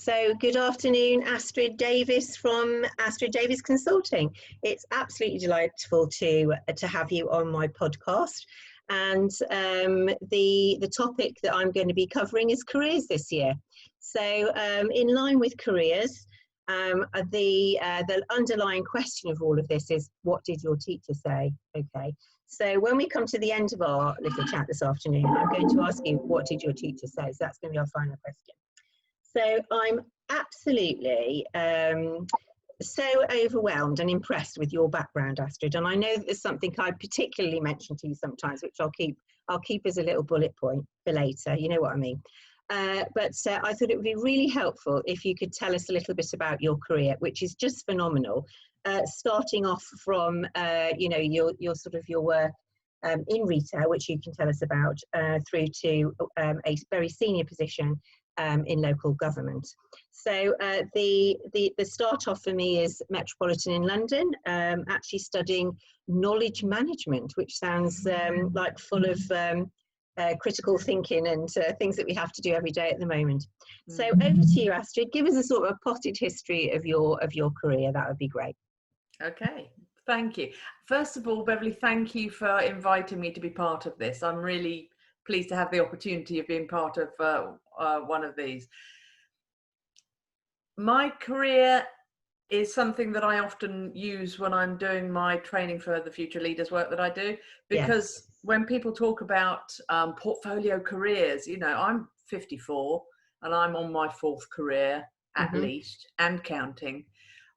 So good afternoon, Astrid Davies from Astrid Davies Consulting. It's absolutely delightful to have you on my podcast. And the topic that I'm going to be covering is careers this year. So in line with careers, the underlying question of all of this is, what did your teacher say? Okay. So when we come to the end of our little chat this afternoon, I'm going to ask you, what did your teacher say? So that's going to be our final question. So I'm absolutely so overwhelmed and impressed with your background, Astrid. And I know that there's something I particularly mention to you sometimes, which I'll keep as a little bullet point for later. You know what I mean? But I thought it would be really helpful if you could tell us a little bit about your career, which is just phenomenal. Starting off from your work in retail, which you can tell us about, through to a very senior position in local government. So the start off for me is Metropolitan in London, actually studying knowledge management, which sounds like full of critical thinking and things that we have to do every day at the moment. So over to you, Astrid. Give us a sort of a potted history of your career. That would be great. Okay, thank you. First of all, Beverley, thank you for inviting me to be part of this. I'm really pleased to have the opportunity of being part of one of these. My career is something that I often use when I'm doing my training for the future leaders work that I do, because when people talk about portfolio careers, you know, I'm 54 and I'm on my fourth career at least, and counting.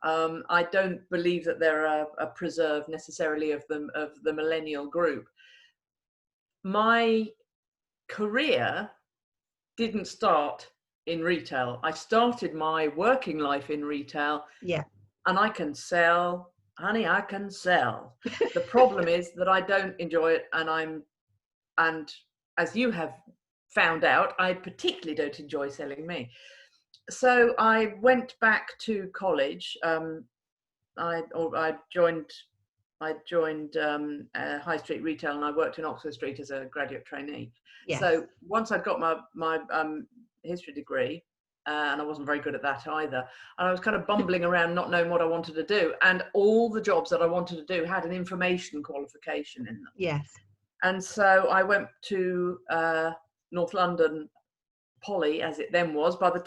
I don't believe that there are a preserve necessarily of the millennial group. My career didn't start in retail. I started my working life in retail. Yeah. And I can sell, honey, I can sell. The problem is that I don't enjoy it, and as you have found out, I particularly don't enjoy selling me. So I went back to college. I joined high street retail, and I worked in Oxford Street as a graduate trainee. Yes. So once I'd got my history degree, and I wasn't very good at that either, and I was kind of bumbling around not knowing what I wanted to do, and all the jobs that I wanted to do had an information qualification in them. Yes. And so I went to North London Poly, as it then was. By the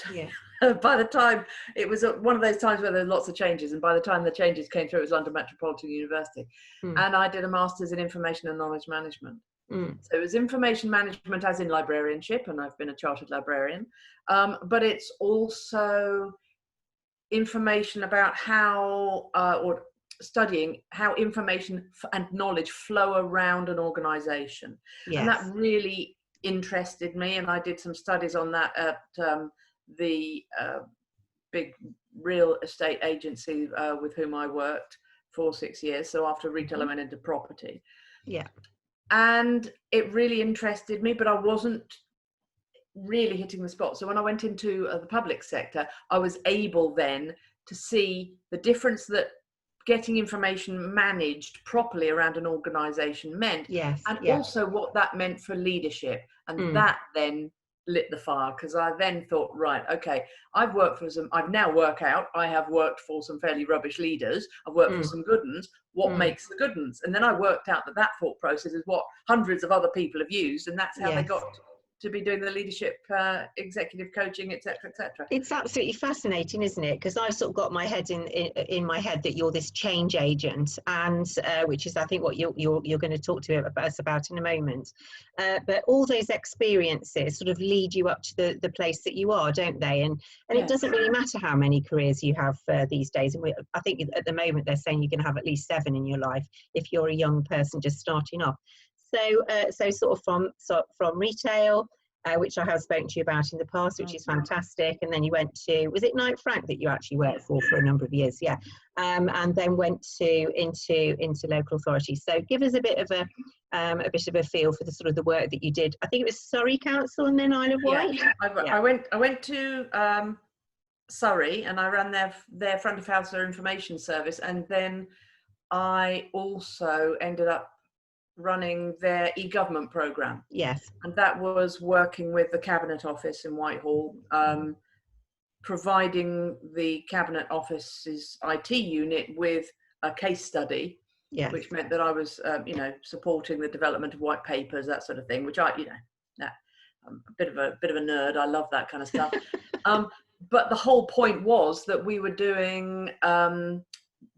time it was one of those times where there were lots of changes, and by the time the changes came through, it was London Metropolitan University. And I did a master's in information and knowledge management. So it was information management as in librarianship, and I've been a chartered librarian, but it's also information about how or studying how information and knowledge flow around an organization. And that really interested me, and I did some studies on that at the big real estate agency with whom I worked for 6 years. So after retail, I went into property. Yeah. And it really interested me, but I wasn't really hitting the spot. So when I went into the public sector, I was able then to see the difference that getting information managed properly around an organization meant, and also what that meant for leadership. And that then lit the fire, because I then thought, right, okay, I have worked for some fairly rubbish leaders. I've worked for some good ones. What makes the good ones? And then I worked out that thought process is what hundreds of other people have used, and that's how they got to be doing the leadership, executive coaching, etc., etc. It's absolutely fascinating, isn't it? Because I've sort of got my head in my head that you're this change agent, and which is, I think, what you're going to talk to us about in a moment. But all those experiences sort of lead you up to the place that you are, don't they? And it doesn't really matter how many careers you have these days. And I think at the moment they're saying you're going to have at least 7 in your life if you're a young person just starting off. So sort of from retail, which I have spoken to you about in the past, which is fantastic. And then you went to, was it Knight Frank that you actually worked for a number of years? Yeah. And then went into local authority. So give us a bit of a feel for the sort of the work that you did. I think it was Surrey Council and then Isle of Wight. I went to Surrey, and I ran their front of house information service, and then I also ended up running their e-government program. Yes. And that was working with the Cabinet Office in Whitehall, providing the Cabinet Office's IT unit with a case study, yes. which meant that I was, supporting the development of white papers, that sort of thing, which I'm a bit of a nerd. I love that kind of stuff. But the whole point was that we were doing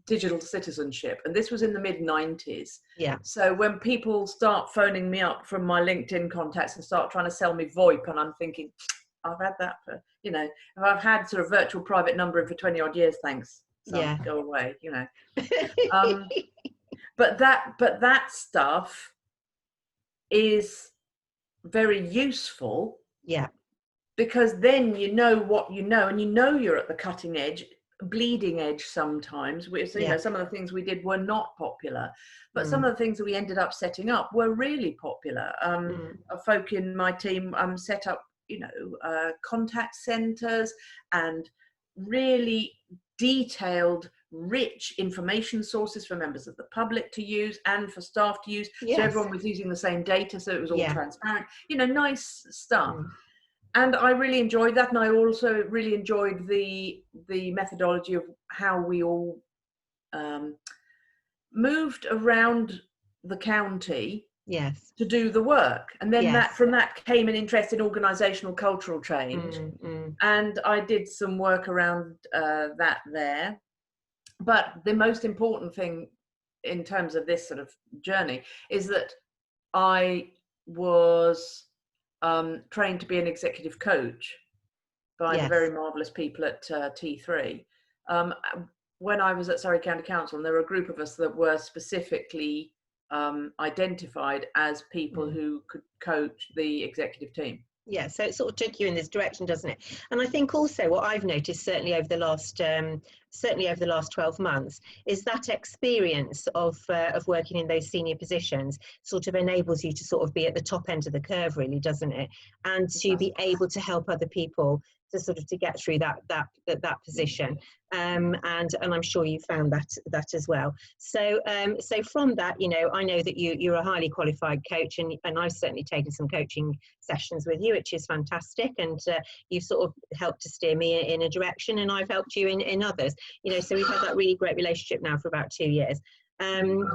digital citizenship, and this was in the mid-90s. Yeah. So when people start phoning me up from my LinkedIn contacts and start trying to sell me VoIP, and I'm thinking, I've had that for, I've had sort of virtual private numbering for 20 odd years, thanks. So yeah. Go away, But that stuff is very useful. Yeah. Because then you know what you know, and you're at the cutting edge, bleeding edge sometimes. Some of the things we did were not popular, but some of the things that we ended up setting up were really popular. Folk in my team set up, contact centres and really detailed, rich information sources for members of the public to use and for staff to use. Yes. So everyone was using the same data, so it was all transparent. Nice stuff. And I really enjoyed that, and I also really enjoyed the methodology of how we all moved around the county to do the work. And then from that came an interest in organisational cultural change. And I did some work around that there. But the most important thing in terms of this sort of journey is that I was trained to be an executive coach by the very marvellous people at T3. When I was at Surrey County Council, and there were a group of us that were specifically identified as people who could coach the executive team. Yeah, so it sort of took you in this direction, doesn't it? And I think also what I've noticed, certainly over the last 12 months, is that experience of working in those senior positions sort of enables you to sort of be at the top end of the curve, really, doesn't it? And to be able to help other people to get through that position. And I'm sure you found that as well. So from that, I know that you're a highly qualified coach, and I've certainly taken some coaching sessions with you, which is fantastic. And you've sort of helped to steer me in a direction, and I've helped you in others. So we've had that really great relationship now for about 2 years. And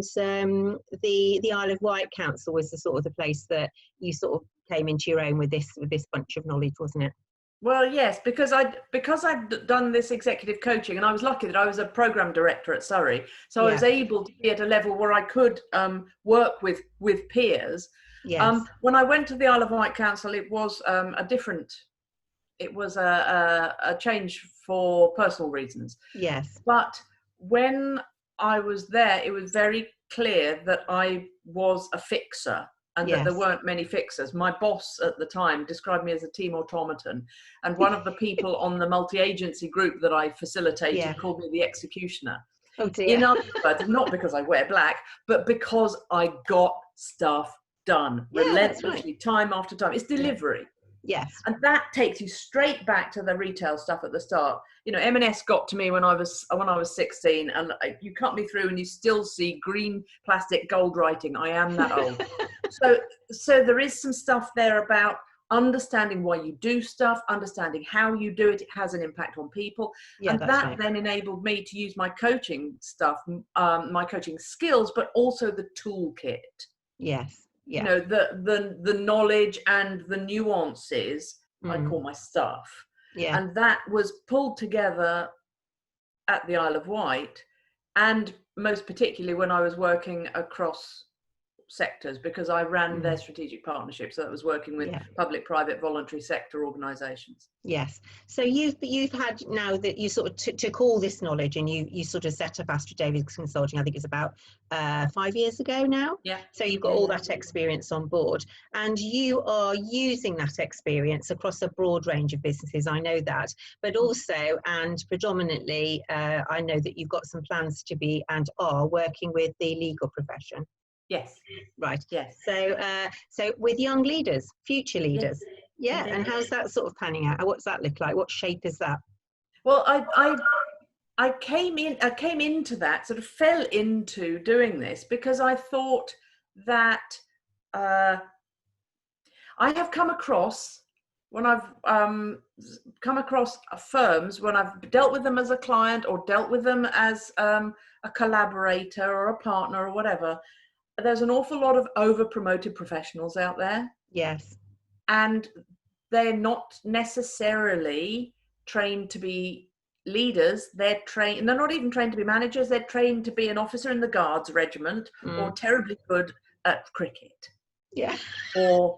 the Isle of Wight Council was the sort of the place that you sort of came into your own with this bunch of knowledge, wasn't it? Well, yes, because I'd done this executive coaching, and I was lucky that I was a program director at Surrey, so I was able to be at a level where I could work with peers. Yes. When I went to the Isle of Wight Council, it was a change for personal reasons. Yes. But when I was there, it was very clear that I was a fixer. And that there weren't many fixers. My boss at the time described me as a team automaton. And one of the people on the multi-agency group that I facilitated called me the executioner. Oh dear. In other words, not because I wear black, but because I got stuff done relentlessly, time after time. It's delivery. Yes. And that takes you straight back to the retail stuff at the start. M&S got to me when I was 16, and you cut me through and you still see green plastic gold writing. I am that old. So there is some stuff there about understanding why you do stuff, understanding how you do it. It has an impact on people. And that then enabled me to use my coaching stuff, my coaching skills, but also the toolkit. Yes. Yeah. The knowledge and the nuances, I call my stuff. Yeah. And that was pulled together at the Isle of Wight, and most particularly when I was working across sectors, because I ran their strategic partnership, so that was working with public, private, voluntary sector organisations. Yes. So you've had, now that you sort of took all this knowledge and you sort of set up Astrid Davies Consulting, I think it's about 5 years ago now. Yeah. So you've got all that experience on board, and you are using that experience across a broad range of businesses. I know that, but also and predominantly, I know that you've got some plans to be and are working with the legal profession. Yes. Right. Yes. So with young leaders, future leaders. Yes. Yeah. And how's that sort of panning out? What's that look like? What shape is that? Well, I came into that, sort of fell into doing this because I thought that I have come across when I've come across firms, when I've dealt with them as a client or dealt with them as a collaborator or a partner or whatever, there's an awful lot of over-promoted professionals out there. Yes. And they're not necessarily trained to be leaders. They're not even trained to be managers. They're trained to be an officer in the Guards regiment or terribly good at cricket. Yeah. Or,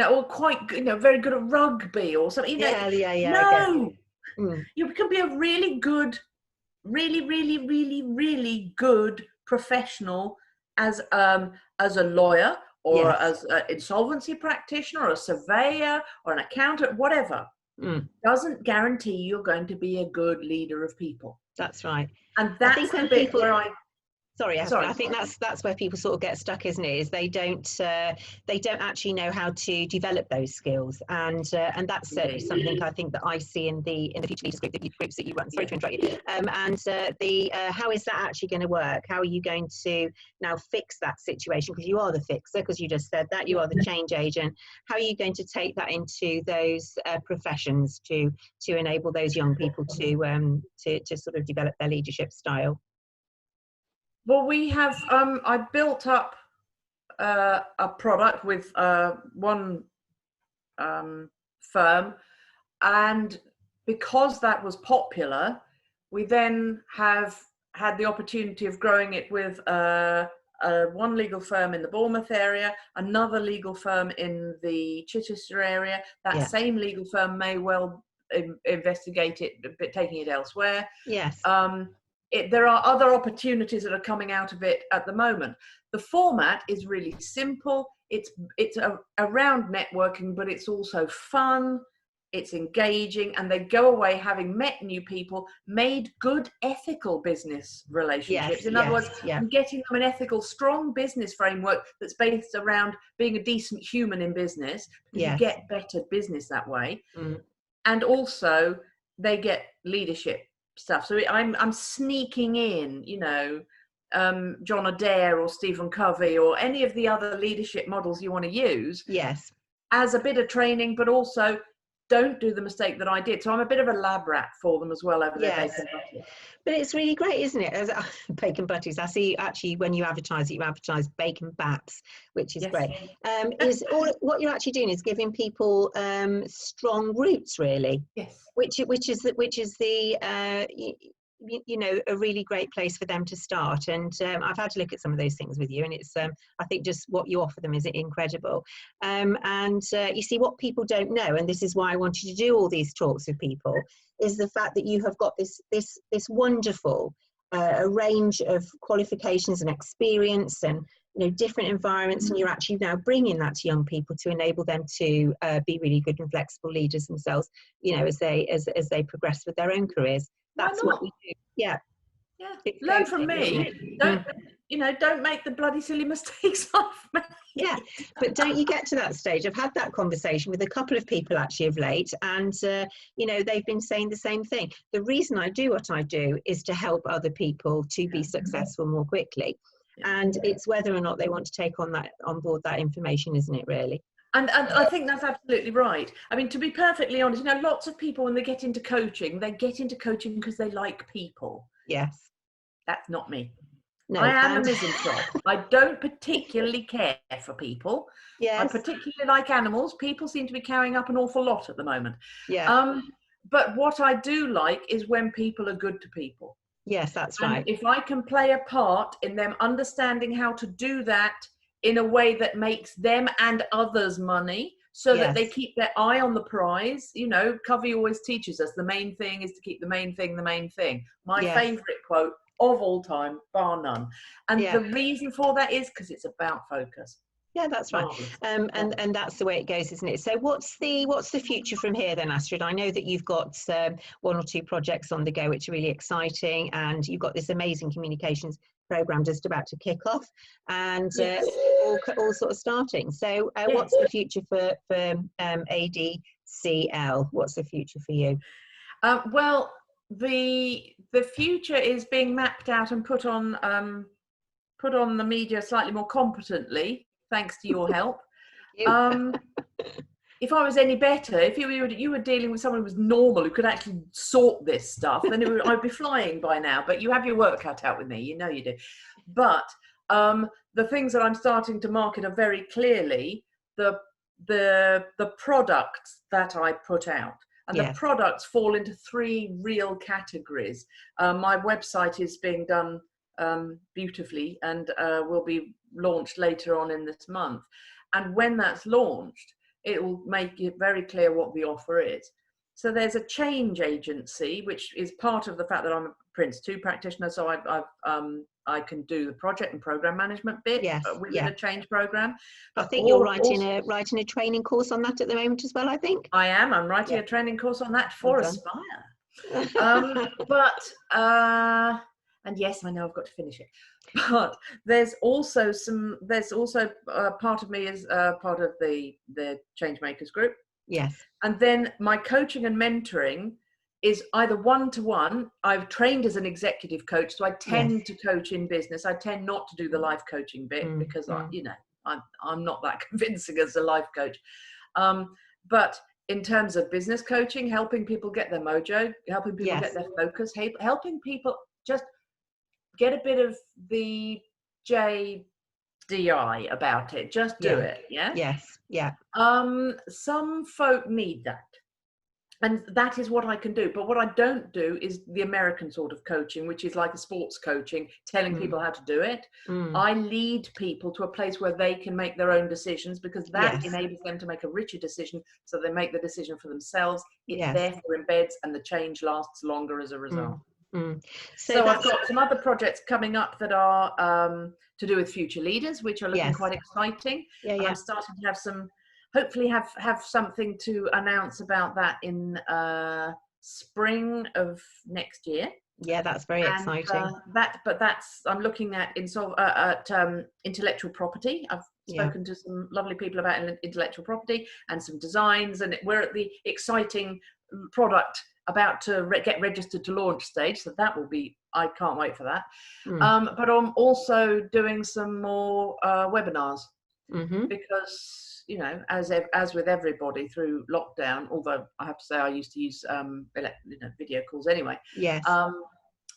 or quite, very good at rugby or something. Yeah. No, you can be a really good, really, really, really, really good professional as a lawyer or as an insolvency practitioner or a surveyor or an accountant, whatever. Doesn't guarantee you're going to be a good leader of people. That's right. And that's the bit where I think that's where people sort of get stuck, isn't it? Is they don't actually know how to develop those skills, and that's certainly something I think that I see in the future leaders groups that you run. Sorry to interrupt you. How is that actually going to work? How are you going to now fix that situation? Because you are the fixer, because you just said that you are the change agent. How are you going to take that into those professions to enable those young people to sort of develop their leadership style? Well, we have, I built up a product with one firm, and because that was popular, we then have had the opportunity of growing it with one legal firm in the Bournemouth area, another legal firm in the Chichester area. That same legal firm may well investigate it, but taking it elsewhere. Yes. There are other opportunities that are coming out of it at the moment. The format is really simple. It's around networking, but it's also fun. It's engaging, and they go away having met new people, made good ethical business relationships. In other words, getting them an ethical, strong business framework that's based around being a decent human in business, because you get better business that way. And also they get leadership stuff. So I'm sneaking in, John Adair or Stephen Covey or any of the other leadership models you want to use. Yes. As a bit of training, but also don't do the mistake that I did. So I'm a bit of a lab rat for them as well over their bacon butty. But it's really great, isn't it? As bacon butties. I see actually when you advertise it, you advertise bacon baps, which is great. Is all what you're actually doing is giving people strong roots, really. Yes. Which is the a really great place for them to start. And I've had to look at some of those things with you, and it's I think just what you offer them is incredible. And you see, what people don't know, and this is why I wanted to do all these talks with people, is the fact that you have got this wonderful range of qualifications and experience and different environments, and you're actually now bringing that to young people to enable them to be really good and flexible leaders themselves, as they progress with their own careers. That's what we do. Yeah. Learn from me. Don't make the bloody silly mistakes I've made. Yeah, but don't you get to that stage? I've had that conversation with a couple of people actually of late, and they've been saying the same thing. The reason I do what I do is to help other people to be successful more quickly, and it's whether or not they want to take on board that information, isn't it, really? And I think that's absolutely right. I mean, to be perfectly honest, lots of people, when they get into coaching because they like people. Yes. That's not me. No, I am a misanthrope. I don't particularly care for people. Yes. I particularly like animals. People seem to be carrying up an awful lot at the moment. Yeah. But what I do like is when people are good to people. Yes, that's right. If I can play a part in them understanding how to do that in a way that makes them and others money, so that they keep their eye on the prize. Covey always teaches us the main thing is to keep the main thing the main thing. My favourite quote of all time, bar none. And the reason for that is because it's about focus. Yeah, that's right. And that's the way it goes, isn't it? So what's the future from here then, Astrid? I know that you've got one or two projects on the go which are really exciting, and you've got this amazing communications program just about to kick off, and all sort of starting. So what's the future for ADCL? What's the future for you? Well, the future is being mapped out and put on the media slightly more competently, thanks to your help. if I was any better, if you were dealing with someone who was normal, who could actually sort this stuff, then I'd be flying by now. But you have your work cut out with me, you know you do. But the things that I'm starting to market are very clearly the products that I put out. And the products fall into 3 real categories. My website is being done beautifully and will be launched later on in this month. And when that's launched, it will make it very clear what the offer is. So there's a change agency, which is part of the fact that I'm a Prince 2 practitioner. So I can do the project and program management bit within a change program. I think you're writing a training course on that at the moment as well, I think. I'm writing a training course on that for Aspire. And yes, I know I've got to finish it. But there's also part of me is part of the Change Makers group. Yes. And then my coaching and mentoring is either one-to-one. I've trained as an executive coach, so I tend to coach in business. I tend not to do the life coaching bit because I'm not that convincing as a life coach. But in terms of business coaching, helping people get their mojo, helping people get their focus, helping people just get a bit of the JDI about it. Just do it. Yeah. Yes. Yeah. Some folk need that. And that is what I can do. But what I don't do is the American sort of coaching, which is like a sports coaching, telling people how to do it. I lead people to a place where they can make their own decisions, because that enables them to make a richer decision. So they make the decision for themselves. It therefore embeds, and the change lasts longer as a result. So I've got some other projects coming up that are to do with future leaders, which are looking quite exciting. And I'm starting to have hopefully have something to announce about that in spring of next year. Yeah, that's very exciting. I'm looking at intellectual property. I've spoken to some lovely people about intellectual property and some designs, and we're at the exciting product about to get registered to launch stage. So that will be, I can't wait for that. But I'm also doing some more webinars because, you know, as with everybody through lockdown, although I have to say I used to use video calls anyway.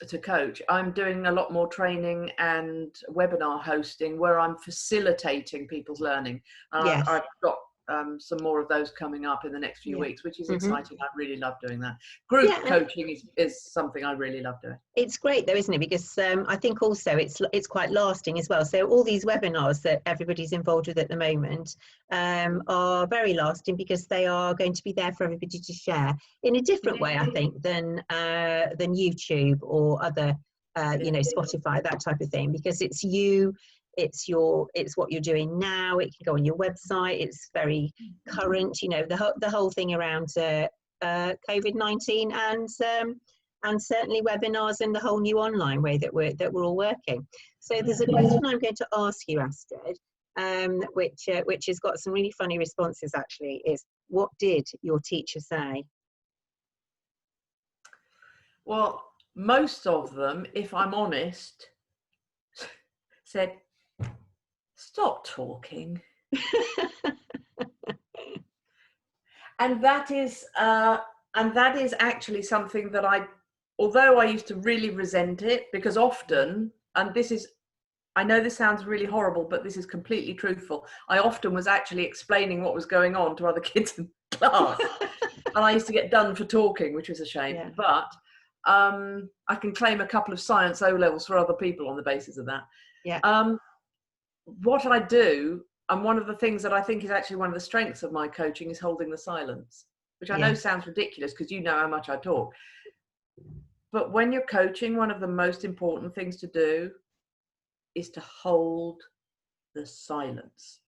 To coach, I'm doing a lot more training and webinar hosting where I'm facilitating people's learning. I've got some more of those coming up in the next few weeks, which is exciting. I really love doing that. Group coaching is something I really love doing. It's great though, isn't it? Because I think also it's quite lasting as well. So all these webinars that everybody's involved with at the moment are very lasting, because they are going to be there for everybody to share in a different way, I think, than YouTube or other Spotify, that type of thing, because it's what you're doing now. It can go on your website. It's very current, you know, the whole thing around COVID-19 and certainly webinars and the whole new online way that we're all working. So there's a question I'm going to ask you, Astrid, which has got some really funny responses actually, is what did your teacher say? Well, most of them, if I'm honest, said, stop talking. And that is actually something that although I used to really resent it, because often, and I know this sounds really horrible, but this is completely truthful, I often was actually explaining what was going on to other kids in class. And I used to get done for talking, which was a shame. But I can claim a couple of science O-levels for other people on the basis of that. What I do, and one of the things that I think is actually one of the strengths of my coaching, is holding the silence, which I know sounds ridiculous because you know how much I talk. But when you're coaching, one of the most important things to do is to hold the silence.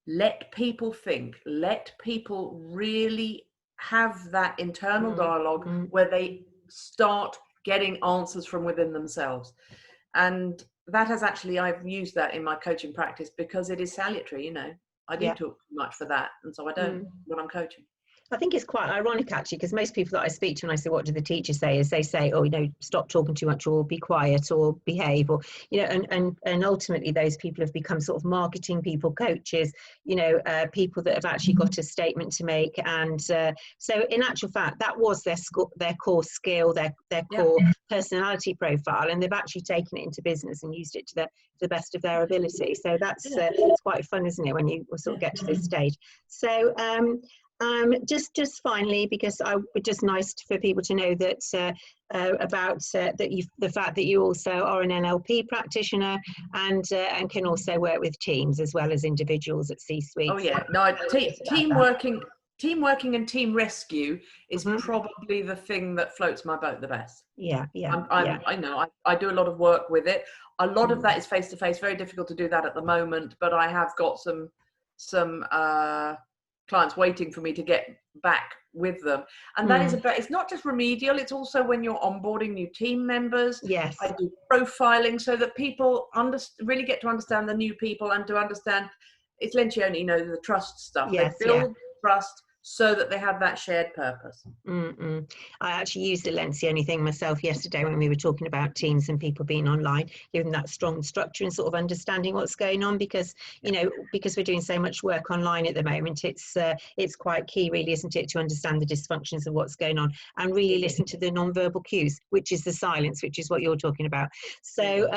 Let people think, let people really have that internal dialogue where they start getting answers from within themselves. And that has actually, I've used that in my coaching practice because it is salutary, you know. I do talk too much for that, and so I don't when I'm coaching. I think it's quite ironic actually, because most people that I speak to and I say, what do the teachers say, is they say, oh, stop talking too much, or be quiet, or behave, or, and ultimately those people have become sort of marketing people, coaches, people that have actually got a statement to make. And so in actual fact, that was their core skill, their core personality profile, and they've actually taken it into business and used it to the best of their ability. So that's it's quite fun, isn't it, when you sort of get to this stage. So just finally, because it's just nice for people to know that about the fact that you also are an NLP practitioner and can also work with teams as well as individuals at C-suite. Oh yeah, no, team working and team rescue is probably the thing that floats my boat the best. I do a lot of work with it. A lot of that is face to face. Very difficult to do that at the moment, but I have got some clients waiting for me to get back with them, and that is it's not just remedial, it's also when you're onboarding new team members. Yes, I do profiling so that people really get to understand the new people, and to understand it's Lencioni, the trust stuff. Yes, they build trust so that they have that shared purpose. I actually used the Lencioni thing myself yesterday when we were talking about teams and people being online, giving that strong structure and sort of understanding what's going on, because because we're doing so much work online at the moment, it's quite key, really, isn't it, to understand the dysfunctions of what's going on and really listen to the non-verbal cues, which is the silence, which is what you're talking about. So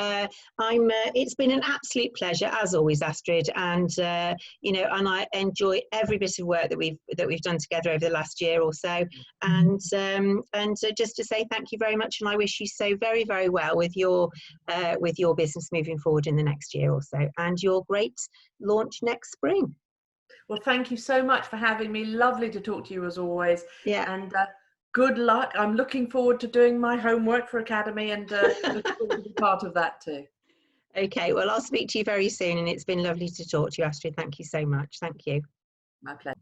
it's been an absolute pleasure as always, Astrid, and and I enjoy every bit of work that we've done together over the last year or so, and just to say thank you very much, and I wish you so very, very well with your business moving forward in the next year or so, and your great launch next spring. Well, thank you so much for having me. Lovely to talk to you as always. And good luck. I'm looking forward to doing my homework for Academy, and looking forward to be part of that too. Okay, well, I'll speak to you very soon, and it's been lovely to talk to you, Astrid. Thank you so much. Thank you. My pleasure.